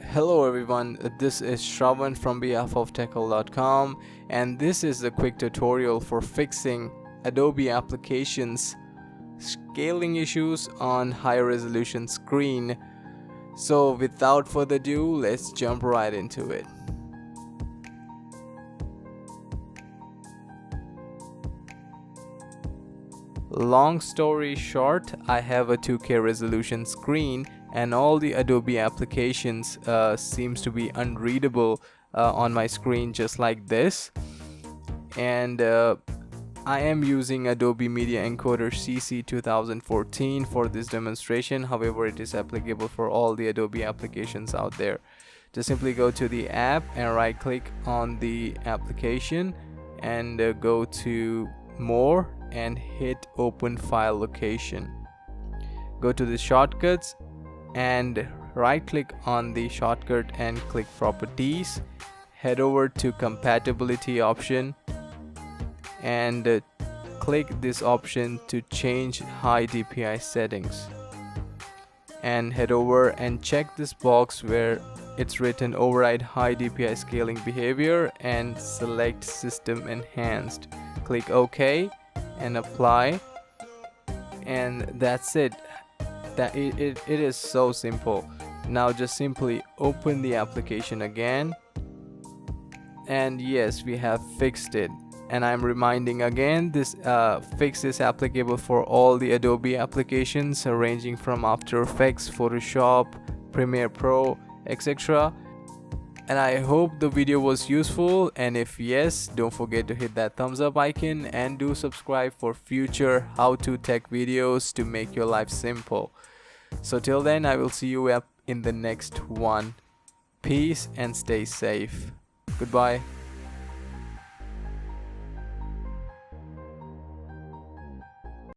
Hello everyone, this is Shravan from behalf of techhole.com, and this is a quick tutorial for fixing Adobe applications scaling issues on high resolution screen. So without further ado, let's jump right into it. Long story short, I have a 2K resolution screen and all the Adobe applications seems to be unreadable on my screen, just like this. And I am using Adobe Media Encoder CC 2014 for this demonstration. However, it is applicable for all the Adobe applications out there. Just simply go to the app and right click on the application and go to more and hit open file location. Go to the shortcuts and right click on the shortcut and click properties. Head over to compatibility option and click this option to change high DPI settings, and head over and check this box where it's written override high DPI scaling behavior and select system enhanced. Click OK and apply, and that's it. It is so simple. Now just simply open the application again, and yes, we have fixed it. And I'm reminding again, this fix is applicable for all the Adobe applications ranging from After Effects, Photoshop, Premiere Pro, etc. And I hope the video was useful, and if yes, don't forget to hit that thumbs up icon and do subscribe for future how-to tech videos to make your life simple. So till then, I will see you up in the next one. Peace and stay safe. Goodbye.